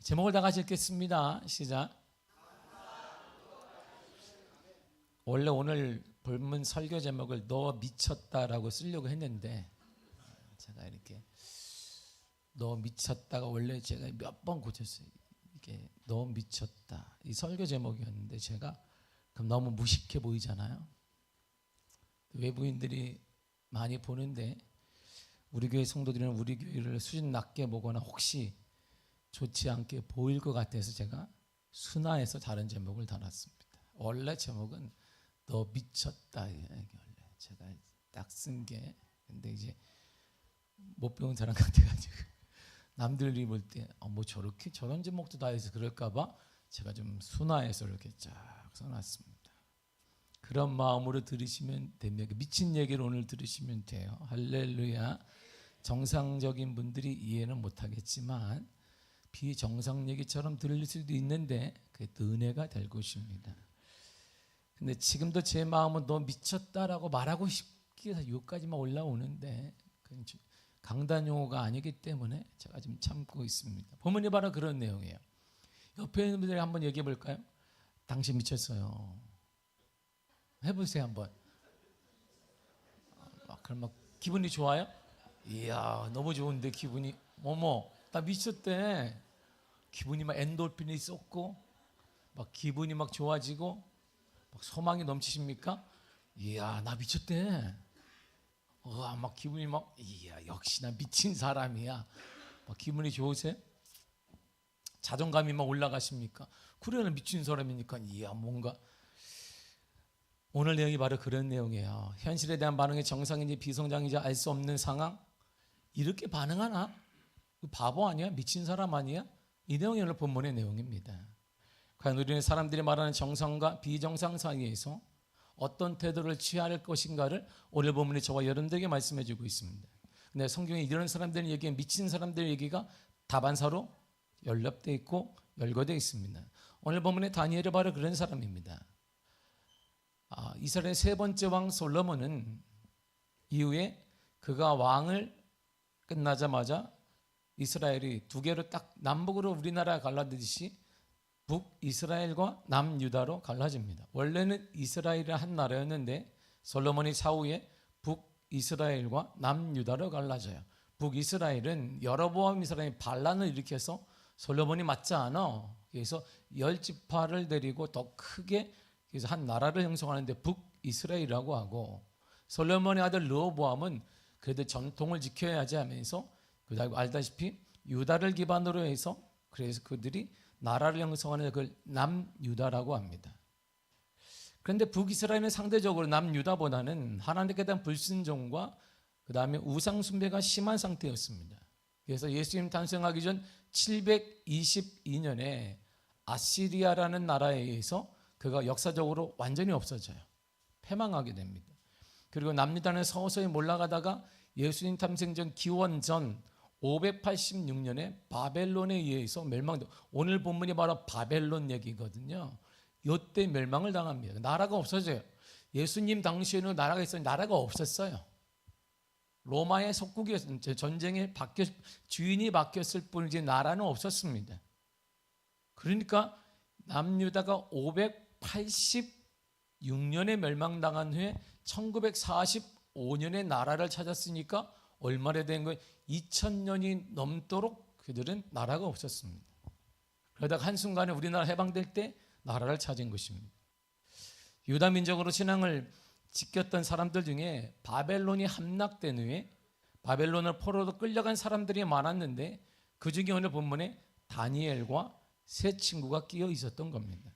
제목을 다 같이 읽겠습니다. 시작. 원래 오늘 본문 설교 제목을 너 미쳤다라고 쓰려고 했는데 제가 이렇게 너 미쳤다가 원래 제가 몇 번 고쳤어요. 이게 너 미쳤다 이 설교 제목이었는데 제가 그럼 너무 무식해 보이잖아요. 외부인들이 많이 보는데 우리 교회 성도들은 우리 교회를 수준 낮게 보거나 혹시 좋지 않게 보일 것 같아서 제가 순화해서 다른 제목을 달았습니다. 원래 제목은 너 미쳤다. 이게 원래 제가 딱 쓴 게 근데 이제 못 배운 사람 같아가지고 남들이 볼 때 뭐 저렇게 저런 제목도 다 해서 그럴까봐 제가 좀 순화해서 이렇게 쫙 써놨습니다. 그런 마음으로 들으시면 됩니다. 미친 얘기를 오늘 들으시면 돼요. 할렐루야. 정상적인 분들이 이해는 못하겠지만 비정상 얘기처럼 들릴 수도 있는데 그게 은혜가 될 것입니다. 근데 지금도 제 마음은 너 미쳤다라고 말하고 싶기 해서 여기까지만 올라오는데 강단 용어가 아니기 때문에 제가 좀 참고 있습니다. 본문이 바로 그런 내용이에요. 옆에 있는 분들이 한번 얘기해 볼까요? 당신 미쳤어요. 해보세요 한번. 그럼 막 기분이 좋아요? 이야 너무 좋은데 기분이 어머 나 미쳤대. 기분이 막 엔돌핀이 쏟고 막 기분이 막 좋아지고 막 소망이 넘치십니까? 이야 나 미쳤대. 막 기분이 막 이야 역시 나 미친 사람이야. 막 기분이 좋으세요? 자존감이 막 올라가십니까? 그래 나 미친 사람이니까 이야 뭔가 오늘 내용이 바로 그런 내용이에요. 현실에 대한 반응이 정상인지 비정상인지 알 수 없는 상황. 이렇게 반응하나? 바보 아니야? 미친 사람 아니야? 이 내용이 오늘 본문의 내용입니다. 과연 우리는 사람들이 말하는 정상과 비정상 사이에서 어떤 태도를 취할 것인가를 오늘 본문이 저와 여러분들에게 말씀해 주고 있습니다. 근데 성경에 이런 사람들 얘기, 미친 사람들 얘기가 다반사로 연립되어 있고 열거되어 있습니다. 오늘 본문의 다니엘이 바로 그런 사람입니다. 이스라엘의 세 번째 왕 솔로몬은 이후에 그가 왕을 끝나자마자 이스라엘이 두 개로 딱 남북으로 우리나라가 갈라지듯이 북이스라엘과 남유다로 갈라집니다. 원래는 이스라엘이 한 나라였는데 솔로몬이 사후에 북이스라엘과 남유다로 갈라져요. 북이스라엘은 여로보암 이스라엘이 반란을 일으켜서 솔로몬이 맞지 않아. 그래서 10지파를 데리고 더 크게 그래서 한 나라를 형성하는데 북이스라엘이라고 하고 솔로몬의 아들 르호보암은 그래도 전통을 지켜야지 하면서 알다시피 유다를 기반으로 해서 그래서 그들이 나라를 형성하는 그걸 남유다라고 합니다. 그런데 북이스라엘은 상대적으로 남유다보다는 하나님께 대한 불순종과 그 다음에 우상숭배가 심한 상태였습니다. 그래서 예수님 탄생하기 전 722년에 아시리아라는 나라에 의해서 그가 역사적으로 완전히 없어져요. 패망하게 됩니다. 그리고 남유다는 서서히 몰락하다가 예수님 탄생 전 기원전 586년에 바벨론에 의해서 멸망돼. 오늘 본문이 바로 바벨론 얘기거든요. 이때 멸망을 당합니다. 나라가 없어져요. 예수님 당시에는 나라가 있었는데 나라가 없었어요. 로마의 속국이었어요. 전쟁에 주인이 바뀌었을 뿐이지 나라는 없었습니다. 그러니까 남유다가 586년에 멸망당한 후에 1945년에 나라를 찾았으니까 얼마나 된 거예요? 2000년이 넘도록 그들은 나라가 없었습니다. 그러다가 한순간에 우리나라 해방될 때 나라를 찾은 것입니다. 유다 민족으로 신앙을 지켰던 사람들 중에 바벨론이 함락된 후에 바벨론을 포로로 끌려간 사람들이 많았는데 그 중에 오늘 본문에 다니엘과 세 친구가 끼어 있었던 겁니다.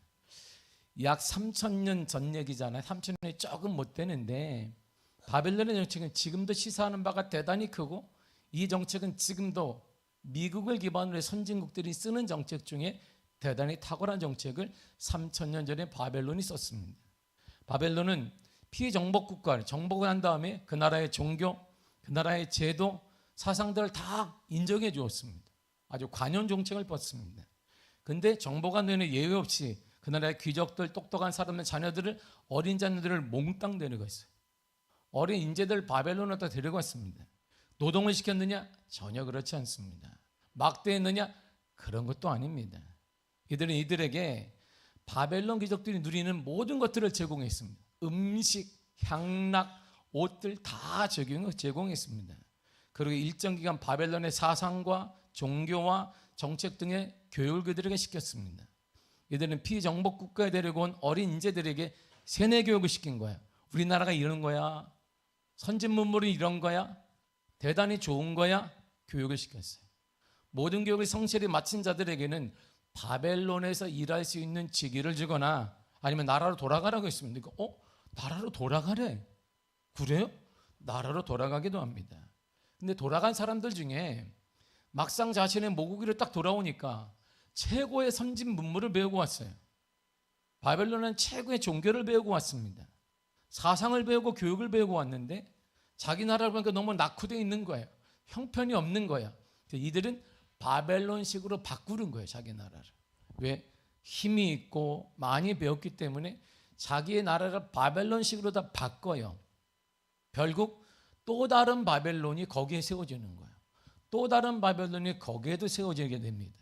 약 3000년 전 얘기잖아요. 3000년이 조금 못 되는데 바벨론의 정책은 지금도 시사하는 바가 대단히 크고 이 정책은 지금도 미국을 기반으로 해 선진국들이 쓰는 정책 중에 대단히 탁월한 정책을 3000년 전에 바벨론이 썼습니다. 바벨론은 피정복 국가를 정복을 한 다음에 그 나라의 종교, 그 나라의 제도, 사상들을 다 인정해 주었습니다. 아주 관용 정책을 뻗습니다. 근데 정복한 후에는 예외 없이 그 나라의 귀족들, 똑똑한 사람들, 자녀들을 어린 자녀들을 몽땅 데려갔어요. 어린 인재들 바벨론으로 데려갔습니다. 노동을 시켰느냐? 전혀 그렇지 않습니다. 막대했느냐? 그런 것도 아닙니다. 이들은 이들에게 바벨론 귀족들이 누리는 모든 것들을 제공했습니다. 음식, 향락, 옷들 다 제공했습니다. 그리고 일정 기간 바벨론의 사상과 종교와 정책 등의 교육을 그들에게 시켰습니다. 이들은 피정복 국가에 데리고 온 어린 인재들에게 세뇌 교육을 시킨 거야. 우리나라가 이런 거야. 선진 문물이 이런 거야. 대단히 좋은 거야. 교육을 시켰어요. 모든 교육을 성실히 마친 자들에게는 바벨론에서 일할 수 있는 직위를 주거나 아니면 나라로 돌아가라고 했습니다. 나라로 돌아가래. 그래요? 나라로 돌아가기도 합니다. 근데 돌아간 사람들 중에 막상 자신의 모국으로 딱 돌아오니까 최고의 선진 문물을 배우고 왔어요. 바벨론은 최고의 종교를 배우고 왔습니다. 사상을 배우고 교육을 배우고 왔는데 자기 나라를 보니까 너무 낙후되어 있는 거예요. 형편이 없는 거야. 이들은 바벨론식으로 바꾸는 거예요. 자기 나라를. 왜? 힘이 있고 많이 배웠기 때문에 자기의 나라를 바벨론식으로 다 바꿔요. 결국 또 다른 바벨론이 거기에 세워지는 거예요. 또 다른 바벨론이 거기에도 세워지게 됩니다.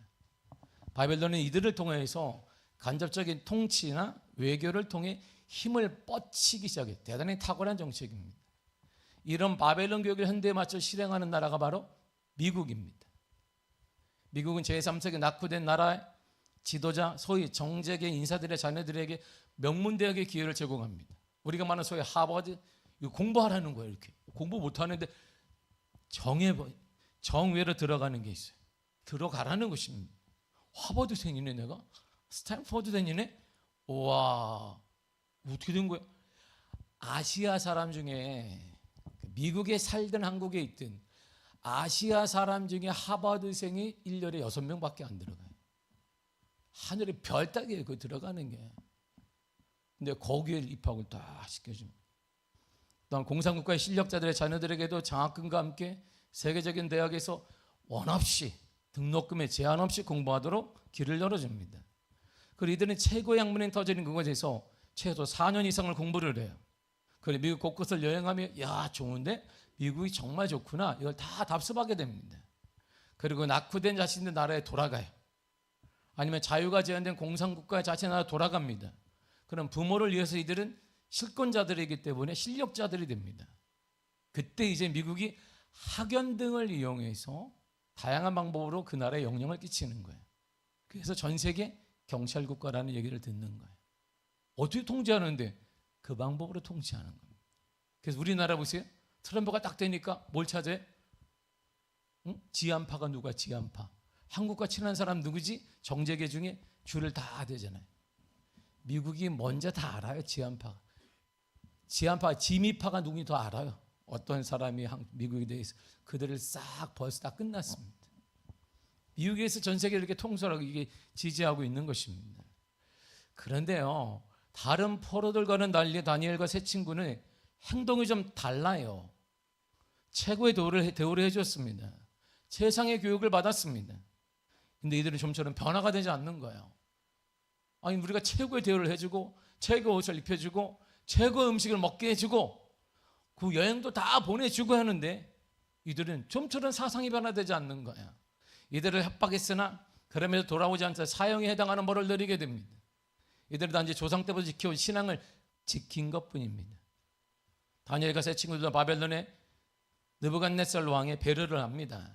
바벨론은 이들을 통해서 간접적인 통치나 외교를 통해 힘을 뻗치기 시작해요. 대단히 탁월한 정책입니다. 이런 바벨론 교육을 현대에 맞춰 실행하는 나라가 바로 미국입니다. 미국은 제3세기 낙후된 나라의 지도자, 소위 정재계 인사들의 자녀들에게 명문대학의 기회를 제공합니다. 우리가 말하는 소위 하버드, 이거 공부하라는 거예요. 이렇게 공부 못하는데 정외로 들어가는 게 있어요. 들어가라는 것입니다. 하버드생이네 내가? 스탠포드생이네? 우와, 어떻게 된 거야? 아시아 사람 중에 미국에 살든 한국에 있든 아시아 사람 중에 하버드생이 1년에 6명밖에 안 들어가요. 하늘에 별 따기에 그 들어가는 게. 근데 거기에 입학을 다 시켜줍니다. 또한 공산국가의 실력자들의 자녀들에게도 장학금과 함께 세계적인 대학에서 원 없이 등록금에 제한 없이 공부하도록 길을 열어줍니다. 그리고 이들은 최고의 학문인 터지는 그곳에서 최소 4년 이상을 공부를 해요. 그리고 미국 곳곳을 여행하며 야 좋은데 미국이 정말 좋구나 이걸 다 답습하게 됩니다. 그리고 낙후된 자신의 나라에 돌아가요. 아니면 자유가 제한된 공산국가의 자신의 나라에 돌아갑니다. 그럼 부모를 위해서 이들은 실권자들이기 때문에 실력자들이 됩니다. 그때 이제 미국이 학연 등을 이용해서 다양한 방법으로 그 나라에 영향을 끼치는 거예요. 그래서 전 세계 경찰국가라는 얘기를 듣는 거예요. 어떻게 통제하는데? 그 방법으로 통제하는 겁니다. 그래서 우리나라 보세요. 트럼프가 딱 되니까 뭘 찾아요? 지한파가 누가 지한파? 한국과 친한 사람 누구지? 정재계 중에 줄을 다 대잖아요. 미국이 먼저 다 알아요. 지한파, 지미파가 누군지 더 알아요. 어떤 사람이 미국에 대해서 그들을 싹 벌써 다 끝났습니다. 미국에서 전 세계를 이렇게 통솔하고 이게 지지하고 있는 것입니다. 그런데요, 다른 포로들과는 달리 다니엘과 세 친구는 행동이 좀 달라요. 최고의 대우를 해줬습니다. 세상의 교육을 받았습니다. 근데 이들은 좀처럼 변화가 되지 않는 거예요. 아니 우리가 최고의 대우를 해주고 최고의 옷을 입혀주고 최고의 음식을 먹게 해주고 그 여행도 다 보내주고 하는데 이들은 좀처럼 사상이 변화되지 않는 거야. 이들을 협박했으나 그러면서 돌아오지 않자 사형에 해당하는 벌을 내리게 됩니다. 이들은 단지 조상 때부터 지켜온 신앙을 지킨 것뿐입니다. 다니엘과 세 친구들도 바벨론의 느부갓네살 왕의 배려를 합니다.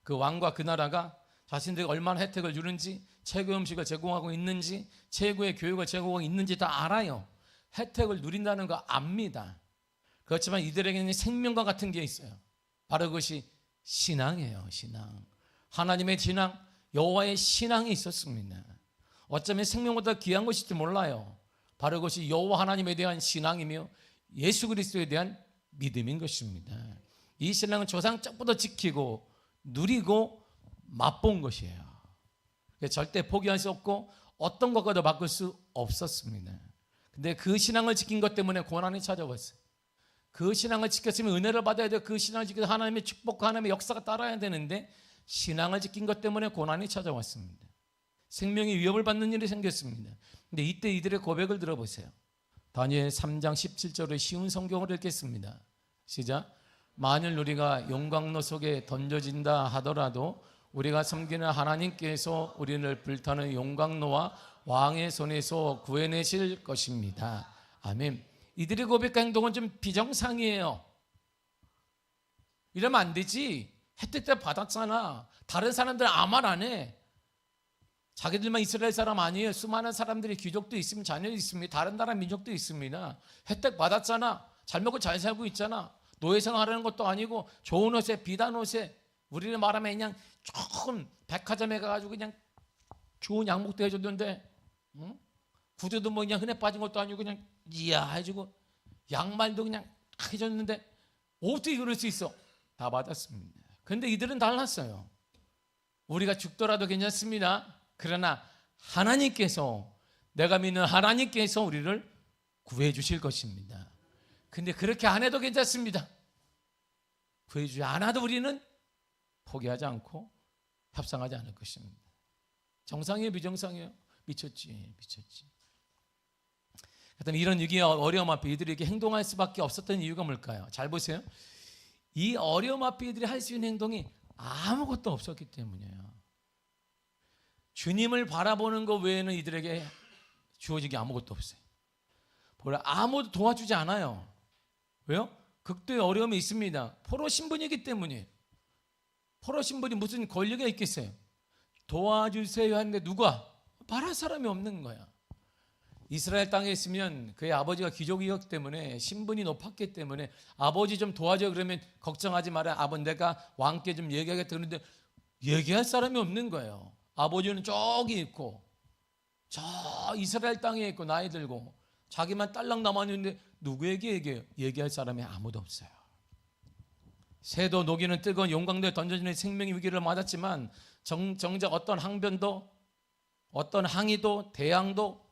그 왕과 그 나라가 자신들이 얼마나 혜택을 주는지, 최고의 음식을 제공하고 있는지, 최고의 교육을 제공하고 있는지 다 알아요. 혜택을 누린다는 거 압니다. 그렇지만 이들에게는 생명과 같은 게 있어요. 바로 그것이 신앙이에요. 신앙. 하나님의 신앙, 여호와의 신앙이 있었습니다. 어쩌면 생명보다 귀한 것일지 몰라요. 바로 그것이 여호와 하나님에 대한 신앙이며 예수 그리스도에 대한 믿음인 것입니다. 이 신앙은 조상 쪽부터 지키고 누리고 맛본 것이에요. 절대 포기할 수 없고 어떤 것과도 바꿀 수 없었습니다. 근데 그 신앙을 지킨 것 때문에 고난이 찾아왔어요. 그 신앙을 지켰으면 은혜를 받아야 돼요. 그 신앙을 지켜서 하나님의 축복과 하나님의 역사가 따라야 되는데 신앙을 지킨 것 때문에 고난이 찾아왔습니다. 생명이 위협을 받는 일이 생겼습니다. 근데 이때 이들의 고백을 들어보세요. 다니엘 3장 17절의 쉬운 성경을 읽겠습니다. 시작. 만일 우리가 용광로 속에 던져진다 하더라도 우리가 섬기는 하나님께서 우리를 불타는 용광로와 왕의 손에서 구해내실 것입니다. 아멘. 이들의 고백과 행동은 좀 비정상이에요. 이러면 안 되지. 혜택 때 받았잖아. 다른 사람들은 아무 말 안 해. 자기들만 이스라엘 사람 아니에요. 수많은 사람들이 귀족도 있으면 자녀도 있습니다. 다른 나라 민족도 있습니다. 혜택 받았잖아. 잘 먹고 잘 살고 있잖아. 노예생활하는 것도 아니고 좋은 옷에 비단 옷에 우리를 말하면 그냥 조금 백화점에 가가지고 그냥 좋은 양복도 해줬는데 응? 구두도 뭐 그냥 흔해 빠진 것도 아니고 그냥 이야 해주고 양말도 그냥 해줬는데 어떻게 그럴 수 있어? 다 받았습니다. 근데 이들은 달랐어요. 우리가 죽더라도 괜찮습니다. 그러나 하나님께서 내가 믿는 하나님께서 우리를 구해 주실 것입니다. 근데 그렇게 안 해도 괜찮습니다. 구해 주지 않아도 우리는 포기하지 않고 협상하지 않을 것입니다. 정상이에요, 비정상이에요? 미쳤지. 그렇다면 이런 위기의 어려움 앞에 이들이 이렇게 행동할 수밖에 없었던 이유가 뭘까요? 잘 보세요. 이 어려움 앞에 이들이 할 수 있는 행동이 아무것도 없었기 때문이에요. 주님을 바라보는 것 외에는 이들에게 주어진 게 아무것도 없어요. 아무도 도와주지 않아요. 왜요? 극도의 어려움이 있습니다. 포로 신분이기 때문이에요. 포로 신분이 무슨 권리가 있겠어요? 도와주세요 하는데 누가? 말할 사람이 없는 거야. 이스라엘 땅에 있으면 그의 아버지가 귀족이었기 때문에 신분이 높았기 때문에 아버지 좀 도와줘 그러면 걱정하지 마라. 아버지 내가 왕께 좀 얘기하겠다. 그런데 얘기할 사람이 없는 거예요. 아버지는 저기 있고 저 이스라엘 땅에 있고 나이 들고 자기만 딸랑 남았는데 누구에게 얘기해요? 얘기할 사람이 아무도 없어요. 새도 녹이는 뜨거운 용광로에 던져지는 생명의 위기를 맞았지만 정작 어떤 항변도 어떤 항의도 대항도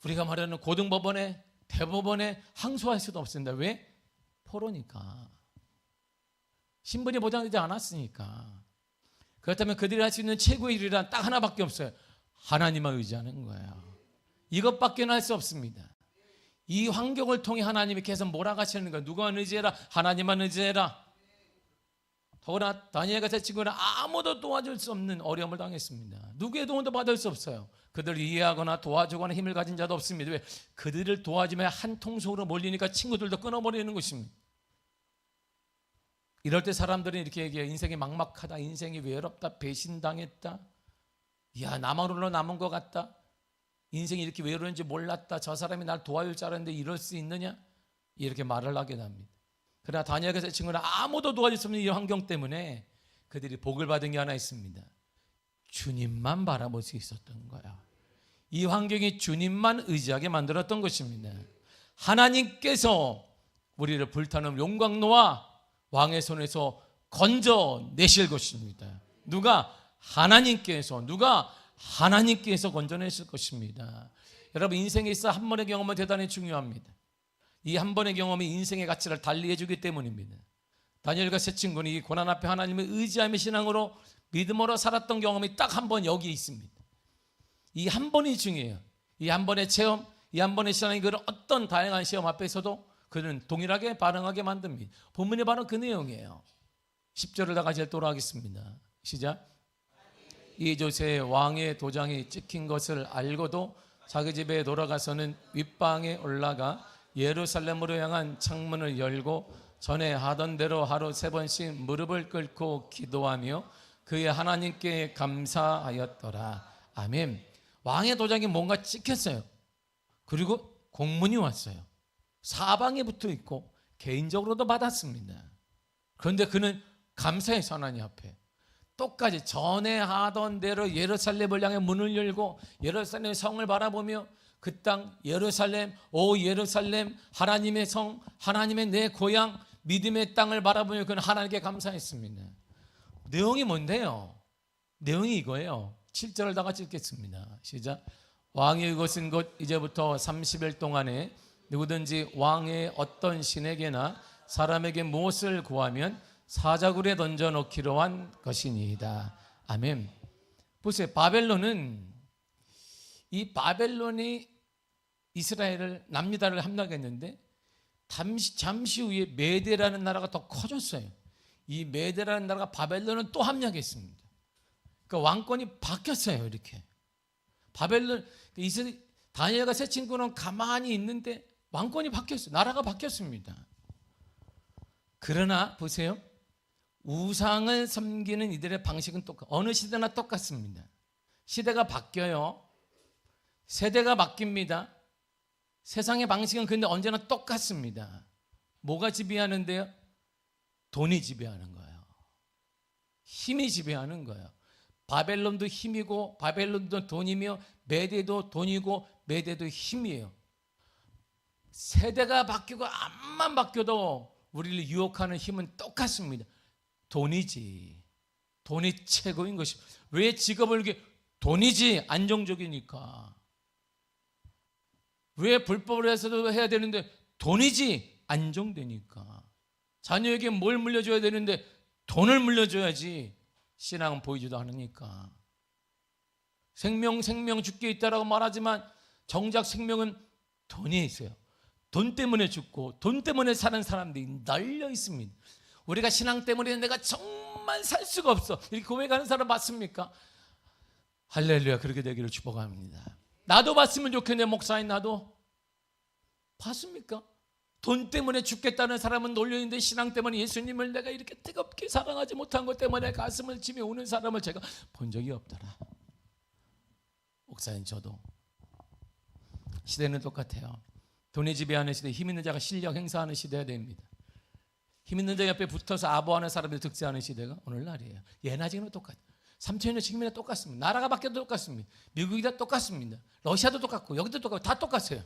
우리가 말하는 고등법원에 대법원에 항소할 수도 없습니다. 왜? 포로니까. 신분이 보장되지 않았으니까. 그렇다면 그들이 할 수 있는 최고의 일이란 딱 하나밖에 없어요. 하나님만 의지하는 거예요. 이것밖에는 할 수 없습니다. 이 환경을 통해 하나님이 계속 몰아가시는 거예요. 누구만 의지해라. 하나님만 의지해라. 더구나 다니엘과 세 친구는 아무도 도와줄 수 없는 어려움을 당했습니다. 누구의 도움도 받을 수 없어요. 그들을 이해하거나 도와주거나 힘을 가진 자도 없습니다. 왜? 그들을 도와주면 한 통속으로 몰리니까 친구들도 끊어버리는 것입니다. 이럴 때 사람들은 이렇게 얘기해요. 인생이 막막하다. 인생이 외롭다. 배신당했다. 야, 나만 홀로 남은 것 같다. 인생이 이렇게 외로운지 몰랐다. 저 사람이 날 도와줄 줄 알았는데 이럴 수 있느냐? 이렇게 말을 하게 됩니다. 그러나 다니엘과 세 친구는 아무도 도와줄 수 없는 이 환경 때문에 그들이 복을 받은 게 하나 있습니다. 주님만 바라볼 수 있었던 거야. 이 환경이 주님만 의지하게 만들었던 것입니다. 하나님께서 우리를 불타는 용광로와 왕의 손에서 건져내실 것입니다. 누가? 하나님께서. 누가? 하나님께서 건져내실 것입니다. 여러분 인생에 있어 한 번의 경험은 대단히 중요합니다. 이 한 번의 경험이 인생의 가치를 달리해 주기 때문입니다. 다니엘과 세 친구는 이 고난 앞에 하나님을 의지하며 신앙으로 믿음으로 살았던 경험이 딱 한 번 여기 있습니다. 이 한 번이 중요해요. 이 한 번의 체험, 이 한 번의 신앙이 그런 어떤 다양한 시험 앞에서도 그는 동일하게 반응하게 만듭니다. 본문이 바로 그 내용이에요. 10절을 다 같이 돌아가겠습니다. 시작. 이조세 왕의 도장이 찍힌 것을 알고도 자기 집에 돌아가서는 윗방에 올라가 예루살렘으로 향한 창문을 열고 전에 하던 대로 하루 3번씩 무릎을 꿇고 기도하며 그의 하나님께 감사하였더라. 아멘. 왕의 도장이 뭔가 찍혔어요. 그리고 공문이 왔어요. 사방에 붙어 있고 개인적으로도 받았습니다. 그런데 그는 감사해서 하나님 앞에 똑같이 전에 하던 대로 예루살렘을 향해 문을 열고 예루살렘 성을 바라보며 그 땅 예루살렘, 오 예루살렘, 하나님의 성, 하나님의 내 고향, 믿음의 땅을 바라보며 그는 하나님께 감사했습니다. 내용이 뭔데요? 내용이 이거예요. 7절을 다 같이 읽겠습니다. 시작. 왕의 이것은 곧 이제부터 30일 동안에 누구든지 왕의 어떤 신에게나 사람에게 무엇을 구하면 사자굴에 던져놓기로 한 것이니이다. 아멘. 보세요. 이 바벨론이 이스라엘을 남유다를 함락했는데 잠시 후에 메대라는 나라가 더 커졌어요. 이 메대라는 나라가 바벨론을 또 함락했습니다. 그러니까 왕권이 바뀌었어요. 이렇게 바벨론 다니엘과 세 친구는 가만히 있는데 왕권이 바뀌었어요. 나라가 바뀌었습니다. 그러나 보세요. 우상을 섬기는 이들의 방식은 어느 시대나 똑같습니다. 시대가 바뀌어요. 세대가 바뀝니다. 세상의 방식은 근데 언제나 똑같습니다. 뭐가 지배하는데요? 돈이 지배하는 거예요. 힘이 지배하는 거예요. 바벨론도 힘이고 바벨론도 돈이며 메대도 돈이고 메대도 힘이에요. 세대가 바뀌고 암만 바뀌어도 우리를 유혹하는 힘은 똑같습니다. 돈이지. 돈이 최고인 것이. 왜 직업을 이렇게 돈이지. 안정적이니까. 왜 불법을 해서도 해야 되는데 돈이지. 안정되니까. 자녀에게 뭘 물려줘야 되는데 돈을 물려줘야지. 신앙은 보이지도 않으니까. 생명 죽게 있다라고 말하지만 정작 생명은 돈이 있어요. 돈 때문에 죽고 돈 때문에 사는 사람들이 널려 있습니다. 우리가 신앙 때문에 내가 정말 살 수가 없어 이렇게 고백하는 사람 봤습니까? 할렐루야. 그렇게 되기를 축복합니다. 나도 봤으면 좋겠네. 목사인 나도 봤습니까? 돈 때문에 죽겠다는 사람은 놀려있는데 신앙 때문에 예수님을 내가 이렇게 뜨겁게 사랑하지 못한 것 때문에 가슴을 치며 우는 사람을 제가 본 적이 없더라. 목사인 저도. 시대는 똑같아요. 돈이 지배하는 시대, 힘 있는 자가 실력 행사하는 시대가 됩니다. 힘 있는 자 옆에 붙어서 아부하는 사람들 득세하는 시대가 오늘날이에요. 예나 지금은 똑같아요. 3천년 지금이나 똑같습니다. 나라가 바뀌어도 똑같습니다. 미국이 다 똑같습니다. 러시아도 똑같고 여기도 똑같고 다 똑같아요.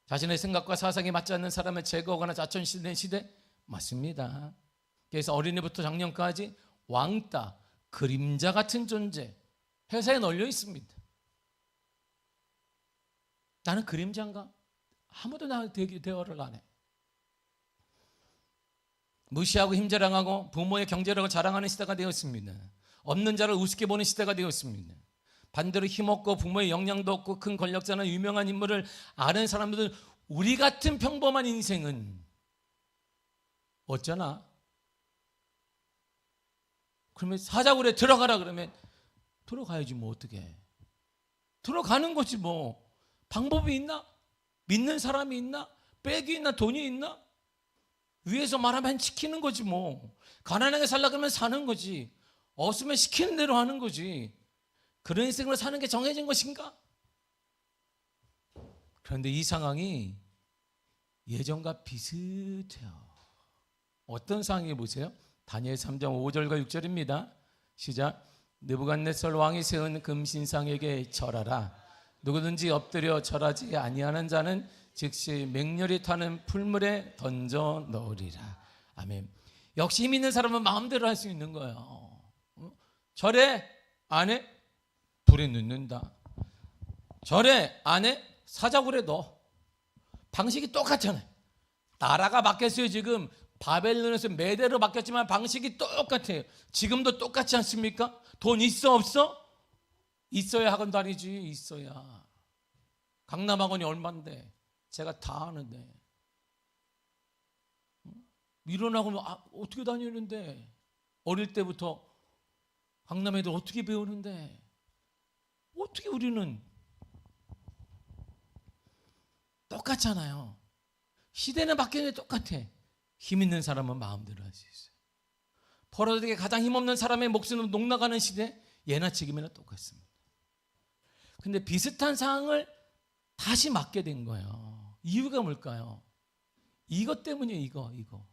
자신의 생각과 사상이 맞지 않는 사람을 제거하거나 자천시대는 시대 맞습니다. 그래서 어린이부터 장년까지 왕따, 그림자 같은 존재 회사에 널려 있습니다. 나는 그림자인가? 아무도 나한테 대화를 안 해. 무시하고 힘자랑하고 부모의 경제력을 자랑하는 시대가 되었습니다. 없는 자를 우습게 보는 시대가 되었습니다. 반대로 힘없고 부모의 영향도 없고 큰 권력자나 유명한 인물을 아는 사람들은 우리 같은 평범한 인생은 어쩌나? 그러면 사자굴에 들어가라 그러면 들어가야지 뭐 어떻게. 들어가는 거지 뭐. 방법이 있나? 믿는 사람이 있나? 백이 있나? 돈이 있나? 위에서 말하면 시키는 거지 뭐. 가난하게 살라 그러면 사는 거지. 없으면 시키는 대로 하는 거지. 그런 인생으로 사는 게 정해진 것인가? 그런데 이 상황이 예전과 비슷해요. 어떤 상황이 보세요? 다니엘 3장 5절과 6절입니다. 시작. 느부갓네살 왕이 세운 금신상에게 절하라. 누구든지 엎드려 절하지 아니하는 자는 즉시 맹렬히 타는 풀물에 던져 넣으리라. 아멘. 역시 힘 있는 사람은 마음대로 할 수 있는 거예요. 절에 안 해? 불에 넣는다. 절에 안 해? 사자굴에 넣어. 방식이 똑같잖아요. 나라가 바뀌었어요. 지금 바벨론에서 메대로 바뀌었지만 방식이 똑같아요. 지금도 똑같지 않습니까? 돈 있어 없어? 있어야 학원 다니지. 있어야. 강남학원이 얼만데 제가 다 아는데 미론학원 어떻게 다니는데 어릴 때부터 강남 애들 어떻게 배우는데 어떻게 우리는 똑같잖아요. 시대는 바뀌는데 똑같아. 힘 있는 사람은 마음대로 할 수 있어요. 포로들에게 가장 힘없는 사람의 목숨은 녹나가는 시대 예나 지금이나 똑같습니다. 근데 비슷한 상황을 다시 맞게 된 거예요. 이유가 뭘까요? 이것 때문이에요. 이거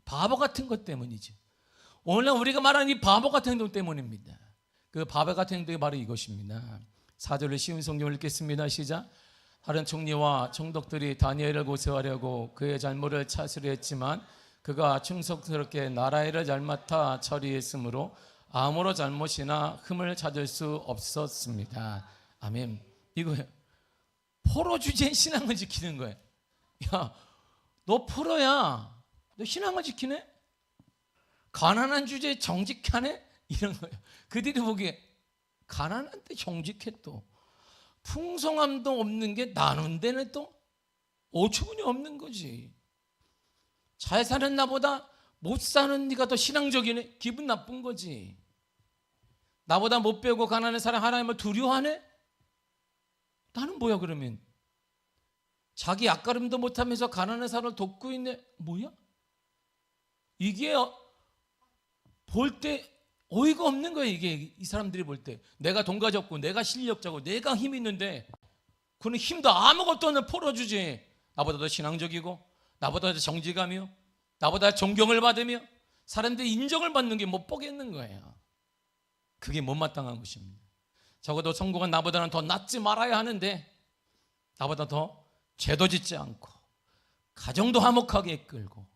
바보 같은 것 때문이죠. 오늘 우리가 말하는 이 바보 같은 행동 때문입니다. 그 바보 같은 행동이 바로 이것입니다. 4절을 쉬운 성경을 읽겠습니다. 시작. 다른 총리와 총독들이 다니엘을 고소하려고 그의 잘못을 찾으려 했지만 그가 충성스럽게 나라의 일을 잘 맡아 처리했으므로 아무런 잘못이나 흠을 찾을 수 없었습니다. 아멘. 이거예요. 포로 주제의 신앙을 지키는 거예요. 야, 너 포로야. 너 신앙을 지키네? 가난한 주제에 정직하네? 이런 거예요. 그들이 보기에 가난한데 정직해 또. 풍성함도 없는 게 나눈 데는 또 어처구니 없는 거지. 잘 사는 나보다 못 사는 네가 더 신앙적이네. 기분 나쁜 거지. 나보다 못 배우고 가난한 사람 하나님을 두려워하네? 나는 뭐야 그러면? 자기 앞가림도 못하면서 가난한 사람을 돕고 있네? 뭐야? 이게 볼 때 어이가 없는 거예요. 이게 이 사람들이 볼 때 내가 돈 가졌고 내가 실력자고 내가 힘 있는데 그는 힘도 아무것도 없는 포로 주제에 나보다 더 신앙적이고 나보다 더 정직하며 나보다 존경을 받으며 사람들이 인정을 받는 게 못 보겠는 거예요. 그게 못마땅한 것입니다. 적어도 성공은 나보다는 더 낫지 말아야 하는데 나보다 더 죄도 짓지 않고 가정도 화목하게 이끌고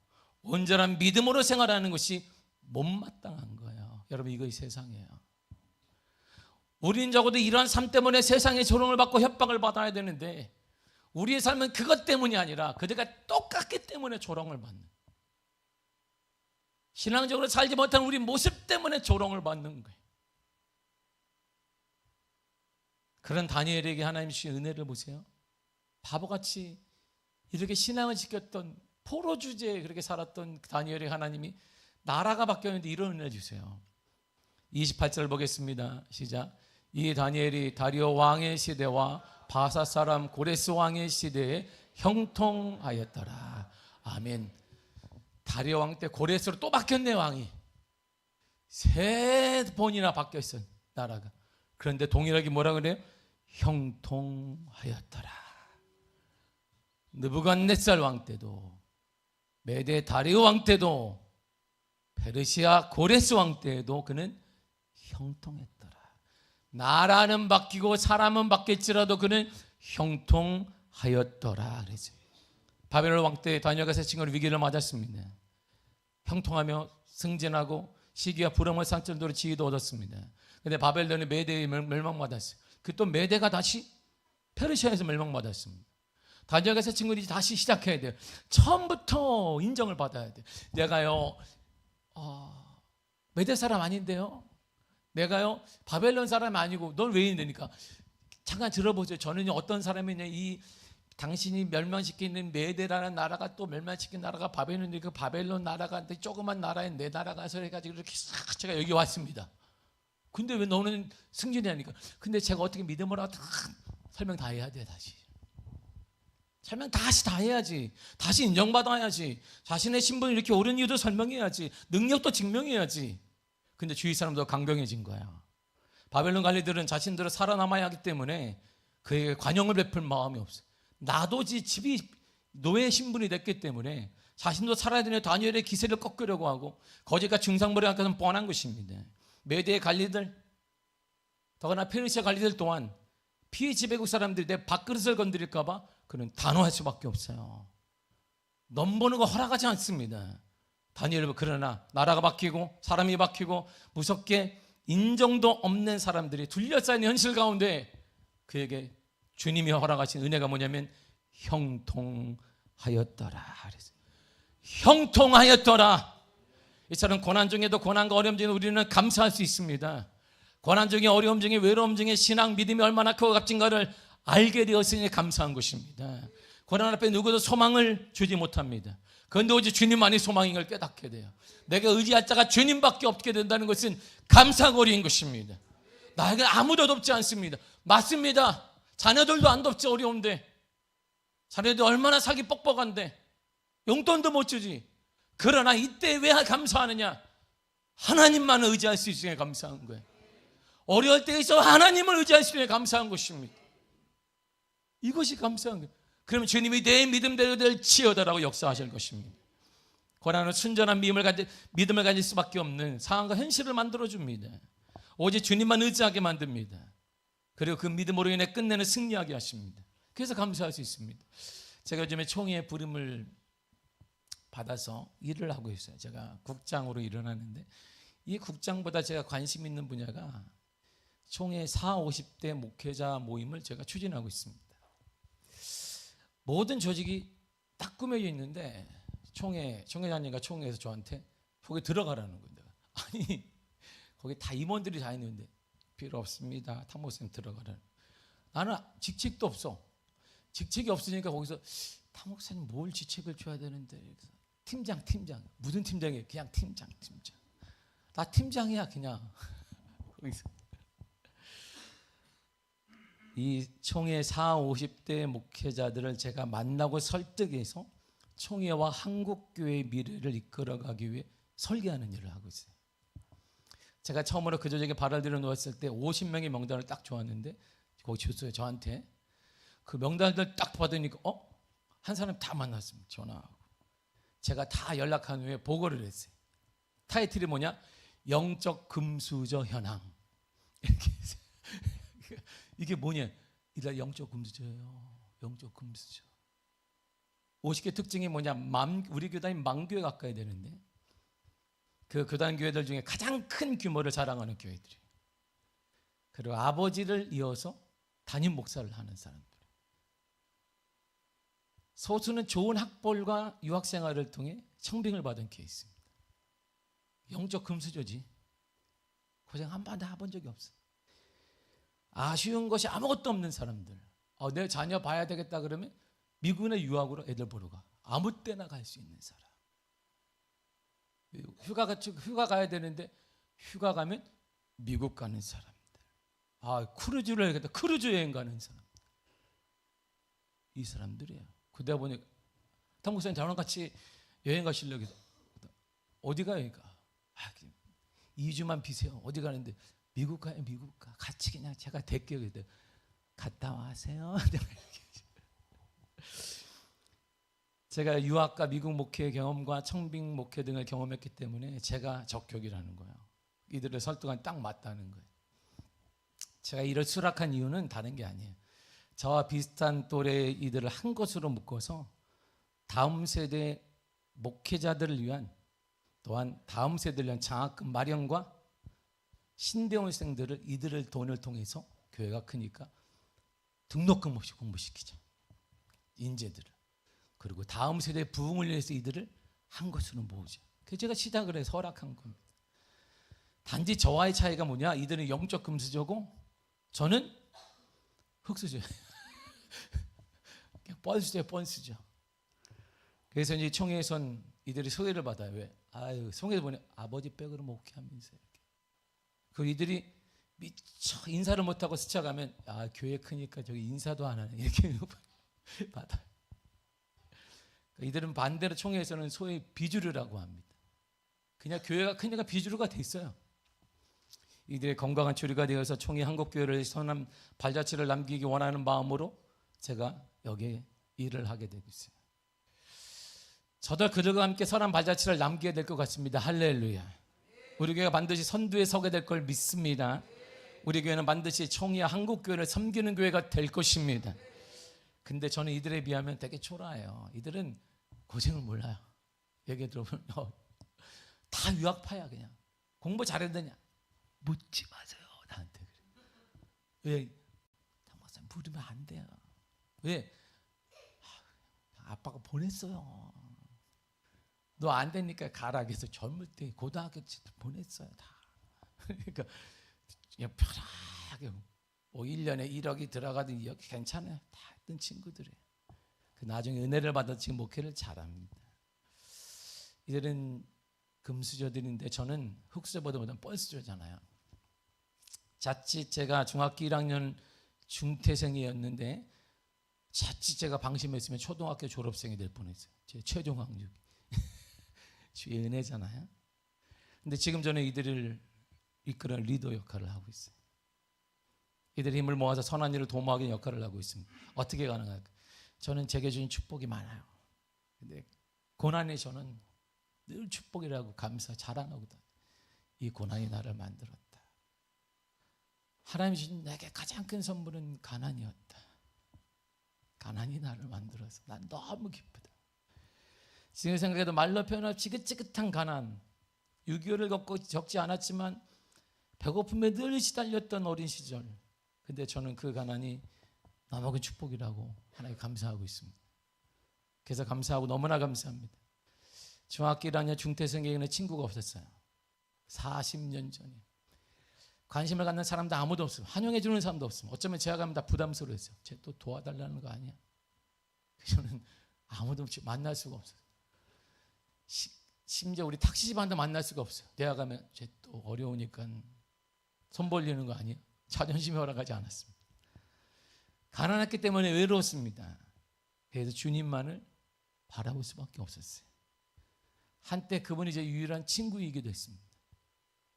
온전한 믿음으로 생활하는 것이 못마땅한 거예요. 여러분 이거 세상이에요. 우리는 적어도 이러한 삶 때문에 세상의 조롱을 받고 협박을 받아야 되는데 우리의 삶은 그것 때문이 아니라 그들과 똑같기 때문에 조롱을 받는, 신앙적으로 살지 못한 우리 모습 때문에 조롱을 받는 거예요. 그런 다니엘에게 하나님 주신 은혜를 보세요. 바보같이 이렇게 신앙을 지켰던 포로 주제에 그렇게 살았던 다니엘에게 하나님이 나라가 바뀌었는데 이런 은혜를 주세요. 28절 보겠습니다. 시작. 이 다니엘이 다리오 왕의 시대와 바사 사람 고레스 왕의 시대에 형통하였더라. 아멘. 다리오 왕 때 고레스로 또 바뀌었네. 왕이 세 번이나 바뀌었어 나라가. 그런데 동일하게 뭐라 그래요? 형통하였더라. 느부갓네살 왕 때도 메데 다리오 왕 때도 페르시아 고레스 왕 때도 그는 형통했더라. 나라는 바뀌고 사람은 바뀌었지라도 그는 형통하였더라 그랬어요. 바벨론 왕 때 다니엘과 세 친구는 위기를 맞았습니다. 형통하며 승진하고 시기와 부름을 상정도로 지위도 얻었습니다. 그런데 바벨론이 메대에 멸망받았어요. 그 또 메대가 다시 페르시아에서 멸망받았습니다. 다니엘과 세 친구들이 다시 시작해야 돼요. 처음부터 인정을 받아야 돼요. 내가요 메대 사람 아닌데요, 내가요 바벨론 사람 아니고 넌 왜 있느니까 잠깐 들어보세요. 저는 어떤 사람이냐, 이 당신이 멸망시키는 메대라는 나라가 또 멸망시킨 나라가 바벨론인데 그 바벨론 나라가 조그만 나라에 내 나라가 서 해가지고 이렇게 싹 제가 여기 왔습니다. 근데 왜 너는 승진이 하니까? 근데 제가 어떻게 믿음으로 다 설명 다 해야 돼. 다시 설명 다시 다 해야지. 다시 인정받아야지. 자신의 신분이 이렇게 옳은 이유도 설명해야지. 능력도 증명해야지. 근데 주위 사람도 강경해진 거야. 바벨론 관리들은 자신들은 살아남아야 하기 때문에 그에게 관용을 베풀 마음이 없어. 나도 집이 노예 신분이 됐기 때문에 자신도 살아야 되는 다니엘의 기세를 꺾으려고 하고 거짓과 중상모략 같은 뻔한 것입니다. 메대의 관리들, 더구나 페르시아 관리들 또한 피지배국 사람들이 내 밥그릇을 건드릴까 봐 그는 단호할 수밖에 없어요. 넘보는 거 허락하지 않습니다. 다니엘은 그러나 나라가 바뀌고 사람이 바뀌고 무섭게 인정도 없는 사람들이 둘러싸인 현실 가운데 그에게 주님이 허락하신 은혜가 뭐냐면 형통하였더라. 형통하였더라. 이처럼 고난 중에도 고난과 어려움 중에 우리는 감사할 수 있습니다. 고난 중에 어려움 중에 외로움 중에 신앙 믿음이 얼마나 크고 값진가를 알게 되었으니 감사한 것입니다. 고난 앞에 누구도 소망을 주지 못합니다. 그런데 오직 주님만이 소망인 걸 깨닫게 돼요. 내가 의지할 자가 주님밖에 없게 된다는 것은 감사거리인 것입니다. 나에게 아무도 돕지 않습니다. 맞습니다. 자녀들도 안 돕지. 어려운데 자녀들 얼마나 살기 뻑뻑한데 용돈도 못 주지. 그러나 이때 왜 감사하느냐? 하나님만 의지할 수 있으니 감사한 거예요. 어려울 때에 있어 하나님을 의지할 수 있으니 감사한 것입니다. 이것이 감사한 거예요. 그러면 주님이 내 믿음대로 치여다라고 역사하실 것입니다. 고난은 순전한 믿음을 가질 수밖에 없는 상황과 현실을 만들어줍니다. 오직 주님만 의지하게 만듭니다. 그리고 그 믿음으로 인해 끝내는 승리하게 하십니다. 그래서 감사할 수 있습니다. 제가 요즘에 총회의 부름을 받아서 일을 하고 있어요. 제가 국장으로 일을 하는데 이 국장보다 제가 관심 있는 분야가 총회 40, 50대 목회자 모임을 제가 추진하고 있습니다. 모든 조직이 딱 꾸며져 있는데 총회장님과 총회에서 저한테 거기 들어가라는 건데, 아니 거기 다 임원들이 다 있는데 필요 없습니다. 탕목사님 들어가라는. 나는 직책도 없어. 직책이 없으니까 거기서 탕목사님 뭘 직책을 줘야 되는데, 팀장 무슨 팀장이에요? 그냥 팀장 나 팀장이야 그냥. 거기서 이 총회 40, 50대 목회자들을 제가 만나고 설득해서 총회와 한국교회의 미래를 이끌어가기 위해 설계하는 일을 하고 있어요. 제가 처음으로 그 조직에 발을 들여놓았을 때 50명의 명단을 딱 줘왔는데 거기 줬어요. 저한테. 그 명단을 딱 받으니까 한 사람 다 만났습니다. 전화하고. 제가 다 연락한 후에 보고를 했어요. 타이틀이 뭐냐? 영적 금수저 현황. 이렇게 이게 뭐냐? 이날 영적 금수저예요. 영적 금수저. 50개 특징이 뭐냐? 우리 교단이 만교회 가까이 되는데 그 교단 교회들 중에 가장 큰 규모를 자랑하는 교회들이에요. 그리고 아버지를 이어서 담임 목사를 하는 사람들. 소수는 좋은 학벌과 유학생활을 통해 청빙을 받은 케이스입니다. 있습니다. 영적 금수저지. 고생 한 번도 해본 적이 없어요. 아쉬운 것이 아무것도 없는 사람들. 내 자녀 봐야 되겠다 그러면 미국의 유학으로 애들 보러 가. 아무 때나 갈 수 있는 사람. 휴가 가야 되는데 휴가 가면 미국 가는 사람들. 크루즈를 해야겠다. 크루즈 여행 가는 사람. 이 사람들이에요. 그러다 보니 탕목사님 저랑 같이 여행 가시려고 해서 어디 가요? 2주만 비세요. 어디 가는데 미국 가요. 미국 가. 같이 그냥 제가 대껴요. 갔다 와세요. 제가 유학과 미국 목회 경험과 청빙 목회 등을 경험했기 때문에 제가 적격이라는 거예요. 이들을 설득하니 딱 맞다는 거예요. 제가 이를 수락한 이유는 다른 게 아니에요. 저와 비슷한 또래 이들을 한 곳으로 묶어서 다음 세대 목회자들을 위한 또한 다음 세대를 위한 장학금 마련과 신대원생들을 이들을 돈을 통해서 교회가 크니까 등록금 없이 공부시키죠. 인재들을. 그리고 다음 세대의 부흥을 위해서 이들을 한 곳으로 모으죠. 그래서 제가 시작을 해서 허락한 겁니다. 단지 저와의 차이가 뭐냐? 이들은 영적 금수저고 저는 흙수저예요. 뻔수죠, 뻔수죠. 그래서 이제 총회에선 이들이 소개를 받아요. 왜? 소개를 보니 아버지 백으로 목회하면서 이렇게. 그 이들이 미처 인사를 못하고 스쳐가면 교회 크니까 저기 인사도 안 하네 이렇게 받아요. 이들은 반대로 총회에서는 소위 비주류라고 합니다. 그냥 교회가 크니까 비주류가 됐어요. 이들의 건강한 조류가 되어서 총회 한국교회를 선한 발자취를 남기기 원하는 마음으로 제가 여기에 일을 하게 되고 있어요. 저도 그들과 함께 선한 발자취를 남기게 될 것 같습니다. 할렐루야. 우리 교회가 반드시 선두에 서게 될 걸 믿습니다. 우리 교회는 반드시 총회 한국교회를 섬기는 교회가 될 것입니다. 근데 저는 이들에 비하면 되게 초라해요. 이들은 고생을 몰라요. 얘기 들어보면 다 유학파야. 그냥 공부 잘했느냐 묻지 마세요. 나한테 그래. 왜? 장박사님 부르면 안 돼요. 왜? 아빠가 보냈어요. 너 안 되니까 가라. 그래서 젊을 때 고등학교 때 보냈어요. 다. 그러니까 그냥 편하게 1년에 1억이 들어가든 2억 괜찮아요. 다 했던 친구들이에요. 그 나중에 은혜를 받아 지금 목회를 잘합니다. 이들은 금수저들인데 저는 흙수저보다 뻘수저잖아요. 자칫 제가 중학교 1학년 중퇴생이었는데 자칫 제가 방심했으면 초등학교 졸업생이 될 뻔했어요. 제 최종 학력이. 주의 은혜잖아요. 근데 지금 저는 이들을 이끄는 리더 역할을 하고 있어요. 이들의 힘을 모아서 선한 일을 도모하기 역할을 하고 있습니다. 어떻게 가능할까? 저는 제게 주신 축복이 많아요. 근데 고난이 저는 늘 축복이라고 감사 자랑하거든. 이 고난이 나를 만들었다. 하나님이 주신 내게 가장 큰 선물은 가난이었다. 가난이 나를 만들어서 난 너무 기쁘다. 지금 생각해도 말로 표현할 지긋지긋한 가난, 6.25를 겪고 적지 않았지만 배고픔에 늘 시달렸던 어린 시절. 근데 저는 그 가난이 너무 큰 축복이라고 하나님 감사하고 있습니다. 그래서 감사하고 너무나 감사합니다. 중학교 1학년 중퇴생에게는 친구가 없었어요. 40년 전에. 관심을 갖는 사람도 아무도 없어요. 환영해 주는 사람도 없어요. 어쩌면 제가 가면 다 부담스러워했어요. 쟤 또 도와달라는 거 아니야? 저는 아무도 만날 수가 없어요. 심지어 우리 탁시반도 만날 수가 없어요. 내가 가면 쟤 또 어려우니까 손 벌리는 거 아니야? 자존심이 허락하지 않았습니다. 가난했기 때문에 외로웠습니다. 그래서 주님만을 바라볼 수밖에 없었어요. 한때 그분이 제 유일한 친구이기도 했습니다.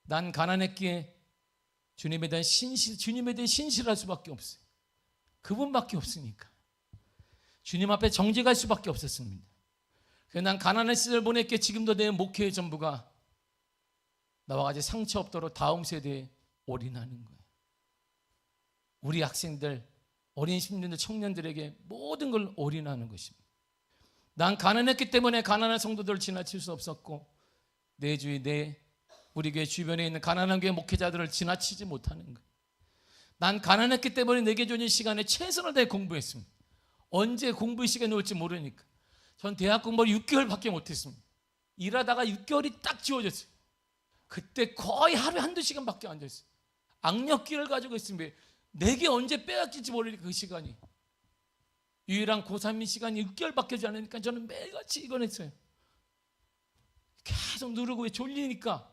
난 가난했기에 주님에 대한 신실할 수밖에 없어요. 그분밖에 없으니까. 주님 앞에 정직할 수밖에 없었습니다. 그래서 난 가난한 시절 보냈기에 지금도 내 목회의 전부가 나와 같이 상처 없도록 다음 세대에 올인하는 거예요. 우리 학생들, 어린 신분들, 청년들에게 모든 걸 올인하는 것입니다. 난 가난했기 때문에 가난한 성도들을 지나칠 수 없었고, 내 주위, 우리 교회 주변에 있는 가난한 교회 목회자들을 지나치지 못하는 거예요. 난 가난했기 때문에 내게 주는 시간에 최선을 다해 공부했습니다. 언제 공부 시간이 올지 모르니까. 전 대학 공부를 6개월밖에 못했습니다. 일하다가 6개월이 딱 지워졌어요. 그때 거의 하루에 한두 시간밖에 안 됐어요. 악력기를 가지고 있습니다. 내게 언제 빼앗길지 모르니까 그 시간이. 유일한 고3인 시간이 6개월밖에 되지 않으니까 저는 매일같이 이걸 했어요. 계속 누르고 졸리니까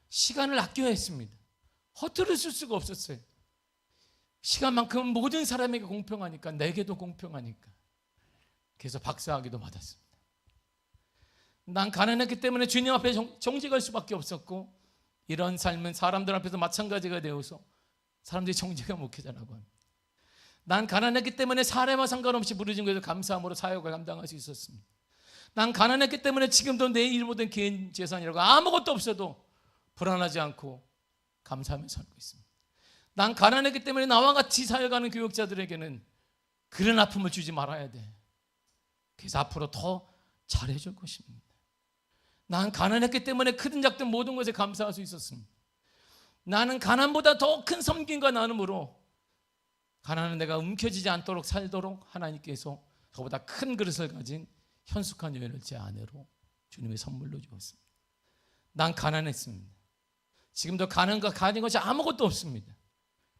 시간을 아껴야 했습니다. 허투루 쓸 수가 없었어요. 시간만큼은 모든 사람에게 공평하니까, 내게도 공평하니까. 그래서 박사학위도 받았습니다. 난 가난했기 때문에 주님 앞에 정직할 수밖에 없었고, 이런 삶은 사람들 앞에서 마찬가지가 되어서 사람들이 정직한 목회자라고 합니다. 난 가난했기 때문에 사례와 상관없이 부르짖은 것에서 감사함으로 사역을 감당할 수 있었습니다. 난 가난했기 때문에 지금도 내 일 모든 개인 재산이라고 아무것도 없어도 불안하지 않고 감사하며 살고 있습니다. 난 가난했기 때문에 나와 같이 사역하는 교육자들에게는 그런 아픔을 주지 말아야 돼. 그래서 앞으로 더 잘해줄 것입니다. 난 가난했기 때문에 크든 작든 모든 것에 감사할 수 있었습니다. 나는 가난보다 더 큰 섬김과 나눔으로 가난은 내가 움켜쥐지 않도록 살도록 하나님께서 그보다 큰 그릇을 가진 현숙한 여인을 제 아내로 주님의 선물로 주었습니다. 난 가난했습니다. 지금도 가난과 가진 것이 아무것도 없습니다.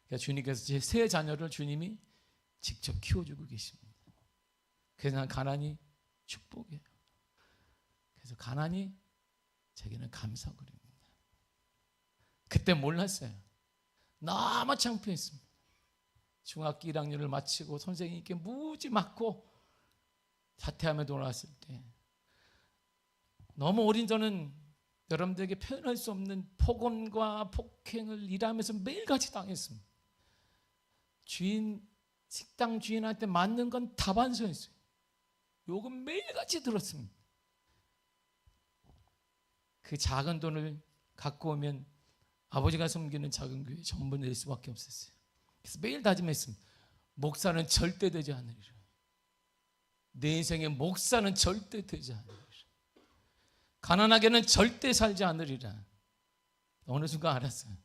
그러니까 주님께서 제 세 자녀를 주님이 직접 키워주고 계십니다. 그래서 난 가난이 축복이에요. 그래서 가난이 제게는 감사거리입니다. 그때 몰랐어요. 너무 창피했습니다. 중학교 1학년을 마치고 선생님께 무지 맞고 사퇴하며 돌아왔을 때 너무 어린 저는 여러분들에게 표현할 수 없는 폭언과 폭행을 일하면서 매일같이 당했습니다. 식당 주인한테 맞는 건 다반사였어요. 요금 매일같이 들었습니다. 그 작은 돈을 갖고 오면 아버지가 섬기는 작은 교회에 전부 낼 수밖에 없었어요. 그래서 매일 다짐했습니다. 목사는 절대 되지 않으리라. 내 인생에 목사는 절대 되지 않으리라. 가난하게는 절대 살지 않으리라. 어느 순간 알았어요.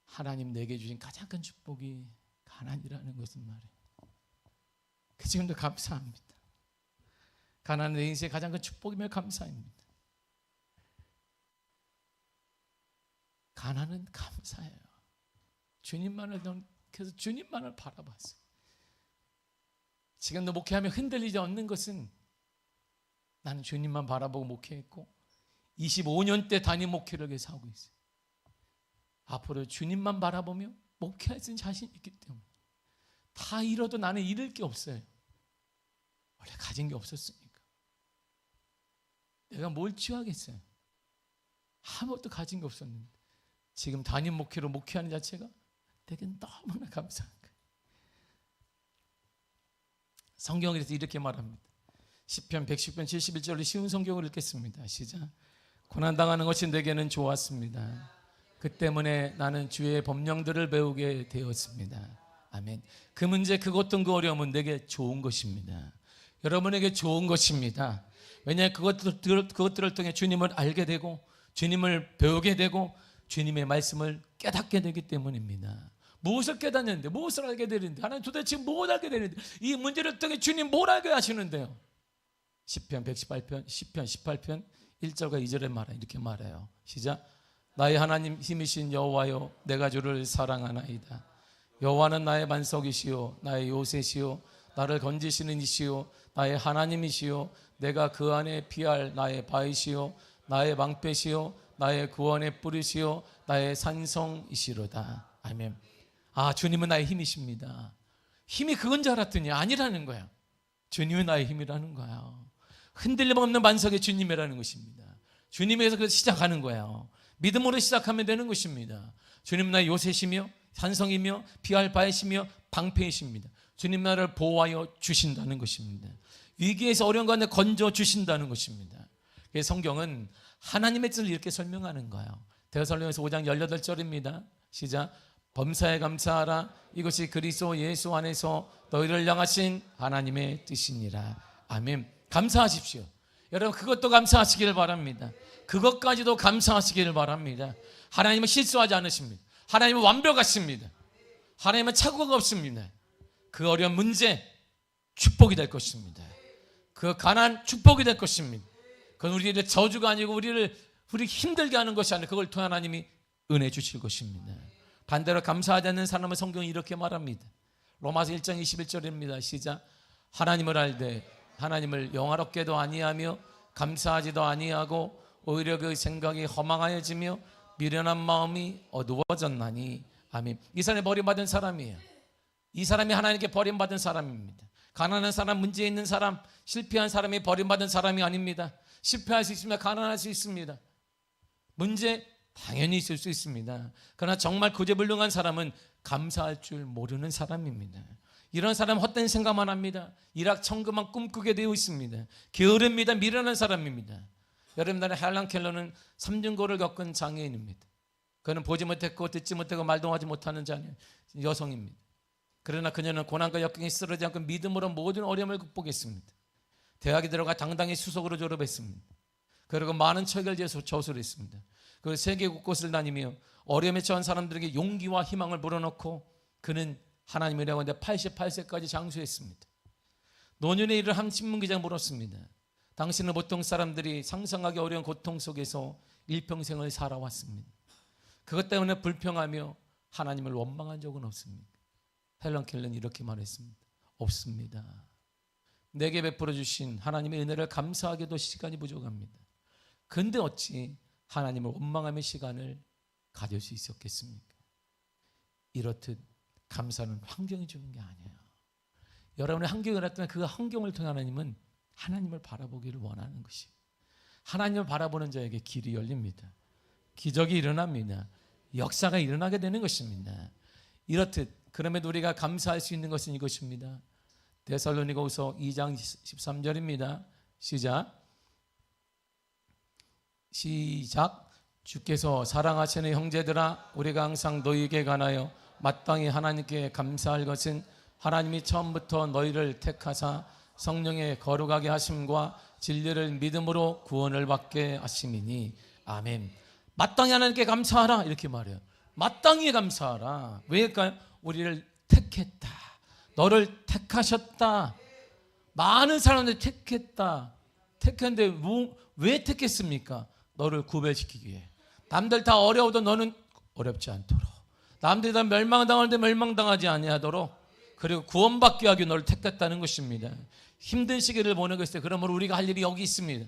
하나님 내게 주신 가장 큰 축복이 가난이라는 것은 말이에요. 지금도 감사합니다. 가난은 내 인생의 가장 큰 축복이며 감사입니다. 가난은 감사해요. 주님만을 그래서 주님만을 바라봤어요. 지금도 목회하며 흔들리지 않는 것은 나는 주님만 바라보고 목회했고 25년대 단임 목회를 위해서 하고 있어요. 앞으로 주님만 바라보며 목회할 수 있는 자신이 있기 때문에 다 잃어도 나는 잃을 게 없어요. 원래 가진 게 없었으니까. 내가 뭘 취하겠어요. 아무것도 가진 게 없었는데 지금 단임 목회로 목회하는 자체가 되게 너무나 감사한 거예요. 성경에서 이렇게 말합니다. 시편 110편 71절의 쉬운 성경을 읽겠습니다. 시작. 고난당하는 것이 내게는 좋았습니다. 그 때문에 나는 주의 법령들을 배우게 되었습니다. 아멘. 그 문제, 그 고통, 그 어려움은 내게 좋은 것입니다. 여러분에게 좋은 것입니다. 왜냐하면 그것들을 통해 주님을 알게 되고 주님을 배우게 되고 주님의 말씀을 깨닫게 되기 때문입니다. 무엇을 깨닫는데, 무엇을 알게 되는데, 하나님 도대체 뭘 알게 되는데, 이 문제를 통해 주님 뭘 알게 하시는데요. 시편 18편 1절과 2절에 말해요. 이렇게 말해요. 시작. 나의 하나님 힘이신 여호와여, 내가 주를 사랑하나이다. 여호와는 나의 반석이시요 나의 요새시요 나를 건지시는 이시요 나의 하나님이시요 내가 그 안에 피할 나의 바위시요 나의 방패시요 나의 구원의 뿌리시요 나의 산성이시로다. 아멘. 아, 주님은 나의 힘이십니다. 힘이 그건 줄 알았더니 아니라는 거야. 주님은 나의 힘이라는 거야. 흔들림 없는 반석의 주님이라는 것입니다. 주님에서 그 시작하는 거예요. 믿음으로 시작하면 되는 것입니다. 주님 나의 요새시며 산성이며 피할 바이시며 방패이십니다. 주님 나를 보호하여 주신다는 것입니다. 위기에서 어려운 가운데 건져 주신다는 것입니다. 그래서 성경은 하나님의 뜻을 이렇게 설명하는 거예요. 데살로니가서 5장 18절입니다. 시작. 범사에 감사하라. 이것이 그리스도 예수 안에서 너희를 향하신 하나님의 뜻이니라. 아멘. 감사하십시오. 여러분, 그것도 감사하시기를 바랍니다. 그것까지도 감사하시기를 바랍니다. 하나님은 실수하지 않으십니다. 하나님은 완벽하십니다. 하나님은 착오가 없습니다. 그 어려운 문제 축복이 될 것입니다. 그 가난 축복이 될 것입니다. 그건 우리의 저주가 아니고 우리 힘들게 하는 것이 아니라 그걸 통해 하나님이 은혜 주실 것입니다. 반대로 감사하지 않는 사람은 성경이 이렇게 말합니다. 로마서 1장 21절입니다. 시작. 하나님을 알되 하나님을 영화롭게도 아니하며 감사하지도 아니하고 오히려 그 생각이 허망하여지며 미련한 마음이 어두워졌나니. 아멘. 이 사람이 버림받은 사람이에요. 이 사람이 하나님께 버림받은 사람입니다. 가난한 사람, 문제 있는 사람, 실패한 사람이 버림받은 사람이 아닙니다. 실패할 수 있습니다. 가난할 수 있습니다. 문제 당연히 있을 수 있습니다. 그러나 정말 구제불능한 사람은 감사할 줄 모르는 사람입니다. 이런 사람은 헛된 생각만 합니다. 일확천금만 꿈꾸게 되어 있습니다. 게으릅니다. 미련한 사람입니다. 여러분, 나는 헬런 켈러는 3중고를 겪은 장애인입니다. 그는 보지 못했고 듣지 못하고 말도 하지 못하는 여성입니다. 그러나 그녀는 고난과 역경에 쓰러지지 않고 믿음으로 모든 어려움을 극복했습니다. 대학에 들어가 당당히 수석으로 졸업했습니다. 그리고 많은 책을 저술을 했습니다. 그리고 세계 곳곳을 다니며 어려움에 처한 사람들에게 용기와 희망을 불어넣고 그는 하나님이라고 하는데 88세까지 장수했습니다. 노년의 일을 한 신문기자가 물었습니다. 당신은 보통 사람들이 상상하기 어려운 고통 속에서 일평생을 살아왔습니다. 그것 때문에 불평하며 하나님을 원망한 적은 없습니다. 헬런 켈러는 이렇게 말했습니다. 없습니다. 내게 베풀어 주신 하나님의 은혜를 감사하기도 시간이 부족합니다. 근데 어찌 하나님을 원망하며 시간을 가질 수 있었겠습니까? 이렇듯 감사는 환경이 주는 게 아니에요. 여러분의 환경이 어렵다면 그 환경을 통해 하나님은 하나님을 바라보기를 원하는 것이에요. 하나님을 바라보는 자에게 길이 열립니다. 기적이 일어납니다. 역사가 일어나게 되는 것입니다. 이렇듯 그럼에도 우리가 감사할 수 있는 것은 이것입니다. 데살로니가후서 2장 13절입니다. 시작. 주께서 사랑하시는 형제들아, 우리가 항상 너희에게 관하여 마땅히 하나님께 감사할 것은 하나님이 처음부터 너희를 택하사 성령의 거룩하게 하심과 진리를 믿음으로 구원을 받게 하심이니. 아멘. 마땅히 하나님께 감사하라 이렇게 말해요. 마땅히 감사하라. 왜일까요? 우리를 택했다. 너를 택하셨다. 많은 사람들 택했다. 택했는데 왜 택했습니까? 너를 구별시키기 위해. 남들 다 어려워도 너는 어렵지 않도록, 남들이 다 멸망당하는데 멸망당하지 아니하도록, 그리고 구원받게 하기 위해 너를 택했다는 것입니다. 힘든 시기를 보내고 있어요. 그러므로 우리가 할 일이 여기 있습니다.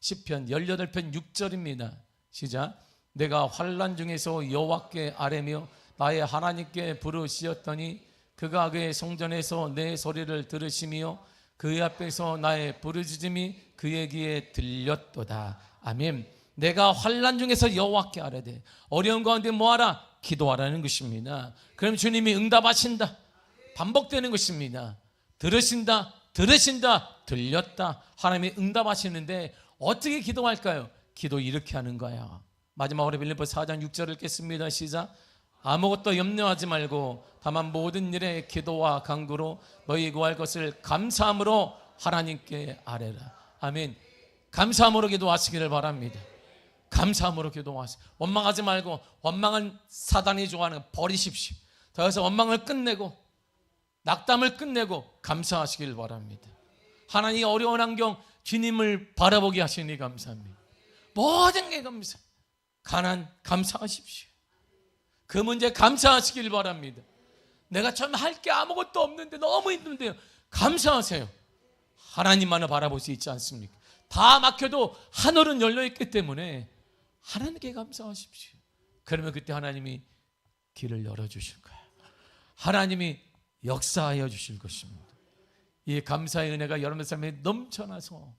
시편 18편 6절입니다. 시작. 내가 환난 중에서 여호와께 아뢰며 나의 하나님께 부르시었더니 그가 그의 성전에서 내 소리를 들으시며 그의 앞에서 나의 부르짖음이 그의 귀에 들렸도다. 아멘. 내가 환난 중에서 여호와께 아뢰되, 어려운 가운데 뭐하라? 기도하라는 것입니다. 그럼 주님이 응답하신다. 반복되는 것입니다. 들으신다, 들렸다. 하나님이 응답하시는데 어떻게 기도할까요? 기도 이렇게 하는 거야. 마지막으로 빌립보서 4장 6절을 읽겠습니다. 시작. 아무것도 염려하지 말고 다만 모든 일에 기도와 간구로 너희 구할 것을 감사함으로 하나님께 아뢰라. 아멘. 감사함으로 기도하시기를 바랍니다. 감사함으로 기도하세요. 원망하지 말고, 원망은 사단이 좋아하는 거 버리십시오. 더 이상 원망을 끝내고 낙담을 끝내고 감사하시길 바랍니다. 하나님이 어려운 환경 주님을 바라보게 하시니 감사합니다. 모든 게 감사. 가난 감사하십시오. 그 문제 감사하시길 바랍니다. 내가 참 할 게 아무것도 없는데 너무 힘든데요. 감사하세요. 하나님만을 바라볼 수 있지 않습니까? 다 막혀도 하늘은 열려있기 때문에 하나님께 감사하십시오. 그러면 그때 하나님이 길을 열어주실 거예요. 하나님이 역사하여 주실 것입니다. 이 감사의 은혜가 여러분의 삶에 넘쳐나서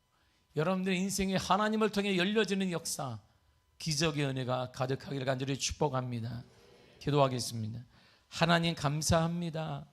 여러분들의 인생에 하나님을 통해 열려지는 역사, 기적의 은혜가 가득하기를 간절히 축복합니다. 기도하겠습니다. 하나님 감사합니다.